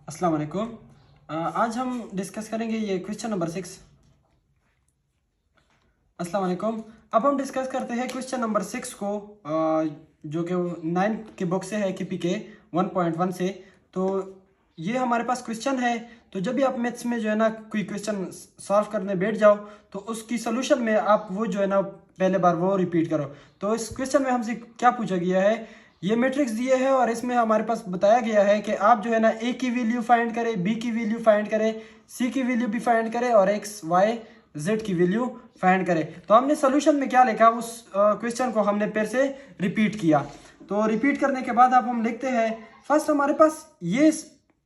अस्सलाम वालेकुम। आज हम डिस्कस करेंगे ये क्वेश्चन नंबर 6। अस्सलाम वालेकुम। अब हम डिस्कस करते हैं क्वेश्चन नंबर 6 को, जो कि 9 के बुक से है KP के 1.1 से। तो ये हमारे पास क्वेश्चन है। तो जब भी आप मैथ्स में जो है ना कोई क्वेश्चन सॉल्व करने बैठ जाओ तो उसकी सोल्यूशन में आप वो जो है ना पहले बार वो रिपीट करो। तो इस क्वेश्चन में हमसे क्या पूछा गया है, ये मैट्रिक्स दिए है और इसमें हमारे पास बताया गया है कि आप जो है ना ए की वैल्यू फाइंड करें, बी की वैल्यू फाइंड करें, सी की वैल्यू भी फाइंड करें और एक्स वाई जेड की वैल्यू फाइंड करें। तो हमने सोल्यूशन में क्या लिखा, उस क्वेश्चन को हमने फिर से रिपीट किया। तो रिपीट करने के बाद अब हम लिखते हैं, फर्स्ट हमारे पास ये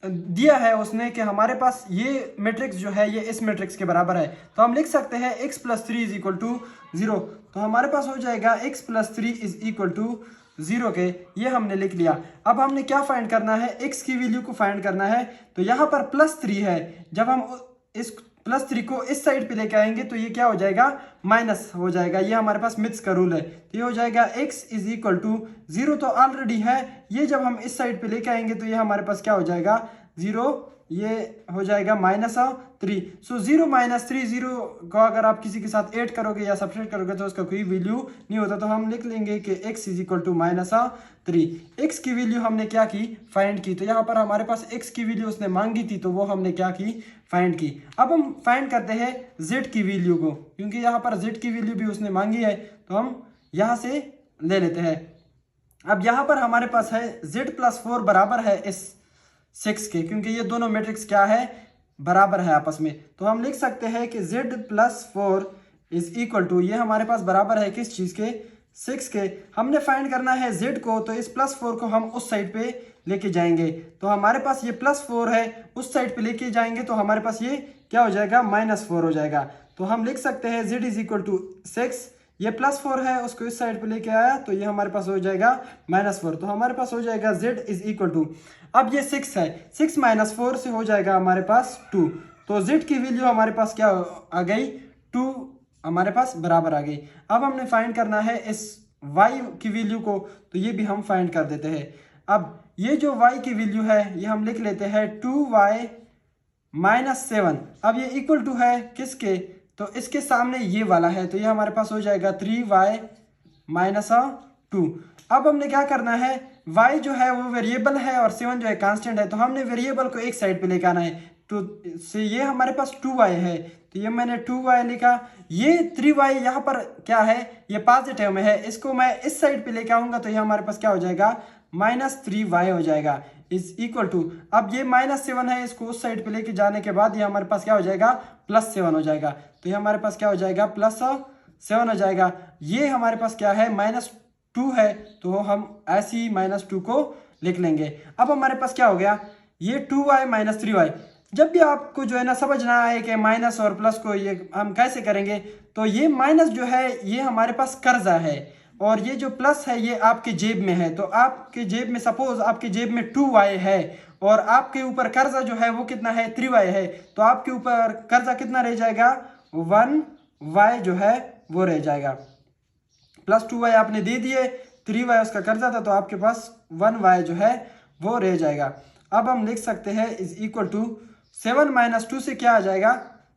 दिया है उसने कि हमारे पास ये मैट्रिक्स जो है ये इस मैट्रिक्स के बराबर है। तो हम लिख सकते हैं x plus 3 is equal to 0। तो हमारे पास हो जाएगा x plus 3 is equal to 0 के, ये हमने लिख लिया। अब हमने क्या फाइंड करना है, x की वैल्यू को फाइंड करना है। तो यहाँ पर प्लस 3 है, जब हम इस प्लस 3 को इस साइड पे लेके आएंगे तो ये क्या हो जाएगा, माइनस हो जाएगा। ये हमारे पास मिथ्स का रूल है। तो ये हो जाएगा x इज इक्वल टू 0, तो ऑलरेडी है। ये जब हम इस साइड पे लेके आएंगे तो ये हमारे पास क्या हो जाएगा, 0, ये हो जाएगा -3। सो 0 -3, 0 को अगर आप किसी के साथ ऐड करोगे या सब्ट्रैक्ट करोगे तो उसका कोई वैल्यू नहीं होता। तो हम लिख लेंगे कि x is equal to -3। x की वैल्यू हमने क्या की, फाइंड की। तो यहाँ पर हमारे पास x की वैल्यू उसने मांगी थी तो वो हमने क्या की, फाइंड की। अब हम फाइंड करते हैं z की वैल्यू को, क्योंकि यहाँ पर z की वैल्यू भी उसने मांगी है तो हम यहाँ से ले लेते हैं। अब यहाँ पर हमारे पास है z प्लस 4 बराबर है इस 6 के, क्योंकि ये दोनों मैट्रिक्स क्या है, बराबर है आपस में। तो हम लिख सकते हैं कि z plus 4 is equal to, ये हमारे पास बराबर है किस चीज़ के, 6 के। हमने फाइंड करना है z को, तो इस प्लस 4 को हम उस साइड पे लेके जाएंगे। तो हमारे पास ये प्लस 4 है, उस साइड पे लेके जाएंगे तो हमारे पास ये क्या हो जाएगा, -4 हो जाएगा। तो हम लिख सकते हैं z इज इक्वल टू 6, ये प्लस 4 है उसको इस साइड पे लेके आया तो ये हमारे पास हो जाएगा -4। तो हमारे पास हो जाएगा z इज इक्वल टू, अब ये 6 है, 6 -4 से हो जाएगा हमारे पास 2। तो z की वैल्यू हमारे पास क्या आ गई, 2 हमारे पास बराबर आ गई। अब हमने फाइंड करना है इस y की वैल्यू को, तो ये भी हम फाइंड कर देते हैं। अब ये जो y की वैल्यू है ये हम लिख लेते हैं 2y -7। अब ये इक्वल टू है किसके, तो इसके सामने ये वाला है, तो ये हमारे पास हो जाएगा 3y -2। अब हमने क्या करना है, y जो है वो वेरिएबल है और 7 जो है कांस्टेंट है, तो हमने वेरिएबल को एक साइड पे लेके आना है। तो से ये हमारे पास 2y है, तो ये मैंने 2y लिखा। ये 3y यहाँ पर क्या है, ये पॉजिटिव में है, इसको मैं इस साइड पे लेके आऊंगा तो ये हमारे पास क्या हो जाएगा, -3y हो जाएगा इज इक्वल टू। अब ये -7 है, इसको उस साइड पे लेके जाने के बाद ये हमारे पास क्या हो जाएगा, +7 हो जाएगा। तो ये हमारे पास क्या हो जाएगा, +7 हो जाएगा। ये हमारे पास क्या है, -2 है, तो हम ऐसे ही -2 को लिख लेंगे। अब हमारे पास क्या हो गया, ये 2y -3y। जब भी आपको जो है ना समझना है कि माइनस और प्लस को ये हम कैसे करेंगे, तो ये माइनस जो है ये हमारे पास कर्जा है और ये जो प्लस है ये आपके जेब में है। तो आपके जेब में, सपोज आपके जेब में 2y है और आपके ऊपर कर्जा जो है वो कितना है, 3y है, तो आपके ऊपर कर्जा कितना रह जाएगा, 1y जो है वो रह जाएगा। प्लस 2y आपने दे दिए, 3y उसका कर्जा था, तो आपके पास 1y जो है वो रह जाएगा। अब हम लिख सकते हैं इज इक्वल टू 7 -2 से क्या आ जाएगा,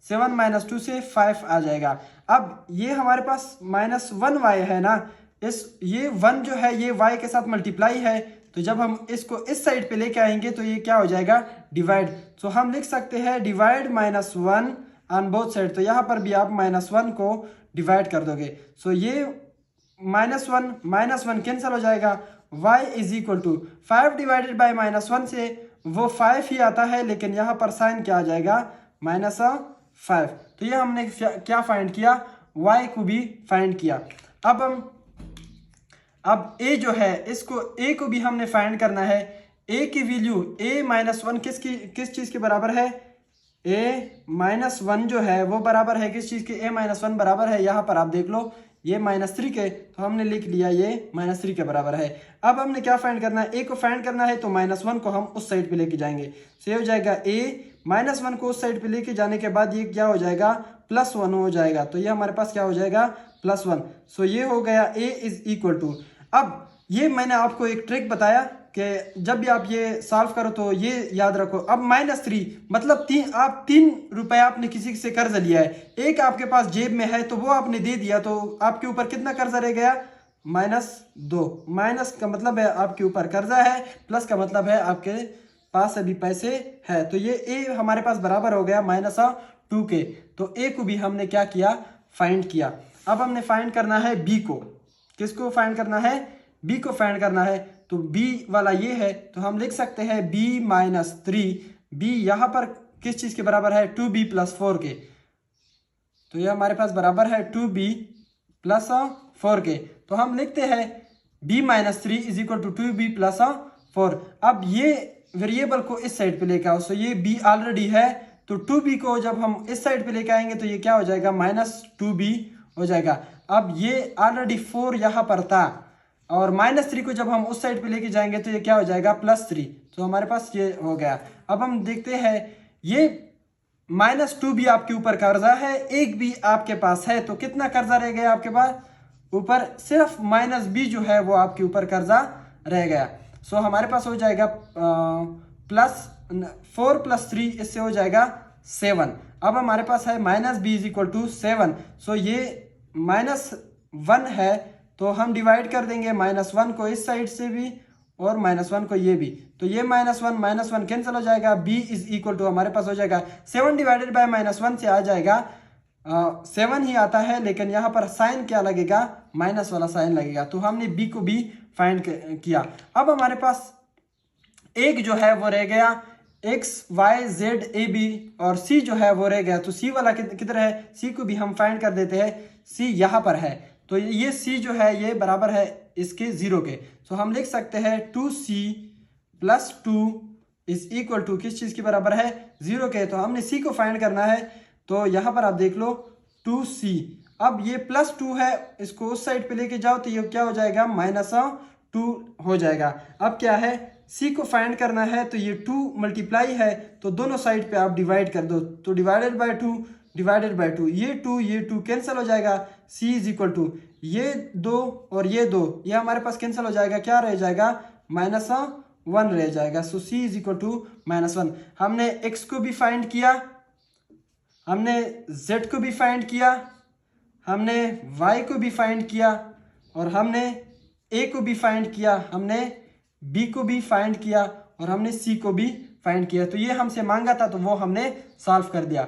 7 -2 से 5 आ जाएगा। अब ये हमारे पास -1y है ना, इस ये 1 जो है ये y के साथ मल्टीप्लाई है, तो जब हम इसको इस साइड पे लेके आएंगे तो ये क्या हो जाएगा, डिवाइड। तो हम लिख सकते हैं डिवाइड -1 ऑन बोथ साइड। तो यहाँ पर भी आप -1 को डिवाइड कर दोगे, सो ये -1 कैंसिल हो जाएगा। y is equal to 5 divided by -1 से वो 5 ही आता है, लेकिन यहाँ पर साइन क्या आ जाएगा, -5। तो ये हमने क्या फाइंड किया, y को भी फाइंड किया। अब a जो है, इसको a को भी हमने फाइंड करना है। a की वैल्यू a -1 किस चीज़ के बराबर है, a-1 जो है वो बराबर है किस चीज़ के, a-1 बराबर है, यहाँ पर आप देख लो ये -3 के, तो हमने लिख लिया ये -3 के बराबर है। अब हमने क्या फाइंड करना है, a को फाइंड करना है, तो -1 को हम उस साइड पे लेके जाएंगे। तो ये हो जाएगा a, -1 को उस साइड पे लेके जाने के बाद ये क्या हो जाएगा, +1 हो जाएगा। तो ये हमारे पास क्या हो जाएगा, +1। सो ये हो गया a इज इक्वल टू। अब ये मैंने आपको एक ट्रिक बताया कि जब भी आप ये सॉल्व करो तो ये याद रखो। अब -3 मतलब आप 3 रुपए आपने किसी से कर्ज लिया है, एक आपके पास जेब में है तो वो आपने दे दिया, तो आपके ऊपर कितना कर्जा रह गया? -2। माइनस का मतलब है आपके ऊपर कर्जा है, प्लस का मतलब है आपके पास अभी पैसे है। तो ये ए हमारे पास बराबर हो गया -2 के। तो ए को भी हमने क्या किया? फाइंड किया। अब हमने फाइंड करना है बी को। किसको फाइंड करना है? बी को फाइंड करना है। तो बी वाला ये है, तो हम लिख सकते हैं b-3। बी यहाँ पर किस चीज के बराबर है? 2b + 4 के। तो ये हमारे पास बराबर है 2b + 4 के। तो हम लिखते हैं b-3 = 2b + 4। अब ये वेरिएबल को इस साइड पे लेके आओ। सो ये b ऑलरेडी है, तो 2b को जब हम इस साइड पे लेके आएंगे तो ये क्या हो जाएगा? -2b हो जाएगा। अब ये ऑलरेडी 4 यहाँ पर था, और -3 को जब हम उस साइड पे लेके जाएंगे तो ये क्या हो जाएगा? +3। तो हमारे पास ये हो गया। अब हम देखते हैं, ये -2b आपके ऊपर कर्जा है, एक भी आपके पास है, तो कितना कर्जा रह गया आपके पास? ऊपर सिर्फ -b जो है वो आपके ऊपर कर्जा रह गया। सो हमारे पास हो जाएगा +4 + 3, इससे हो जाएगा 7। अब हमारे पास है -b = 7। सो ये -1 है, तो हम डिवाइड कर देंगे -1 को इस साइड से भी और -1 को ये भी। तो ये -1 कैंसिल हो जाएगा। b = हमारे पास हो जाएगा 7 डिवाइडेड बाय -1 से आ जाएगा 7 ही आता है, लेकिन यहाँ पर साइन क्या लगेगा? माइनस वाला साइन लगेगा। तो हमने b को भी फाइंड किया। अब हमारे पास एक जो है वो रह गया x y z a b, और c जो है वो रह गया। तो c वाला किधर है? c को भी हम फाइंड कर देते हैं। c यहाँ पर है, तो ये c जो है ये बराबर है इसके 0 के। तो हम लिख सकते हैं 2c + 2 = किस चीज के बराबर है? 0 के। तो हमने c को फाइंड करना है, तो यहाँ पर आप देख लो 2c। अब ये +2 है, इसको उस साइड पे लेके जाओ तो ये क्या हो जाएगा? -2 हो जाएगा। अब क्या है? c को फाइंड करना है, तो ये 2 मल्टीप्लाई है, तो दोनों साइड पे आप डिवाइड कर दो। तो डिवाइडेड बाय 2 ये 2 कैंसिल हो जाएगा। c = ये 2 और ये 2, ये हमारे पास कैंसिल हो जाएगा। क्या रह जाएगा? -1 रह जाएगा। सो c = -1। हमने x को भी फाइंड किया, हमने z को भी फाइंड किया, हमने y को भी फाइंड किया, और हमने a को भी फाइंड किया, हमने b को भी फाइंड किया, और हमने c को भी फाइंड किया। तो ये हमसे मांगा था, तो वो हमने सॉल्व कर दिया।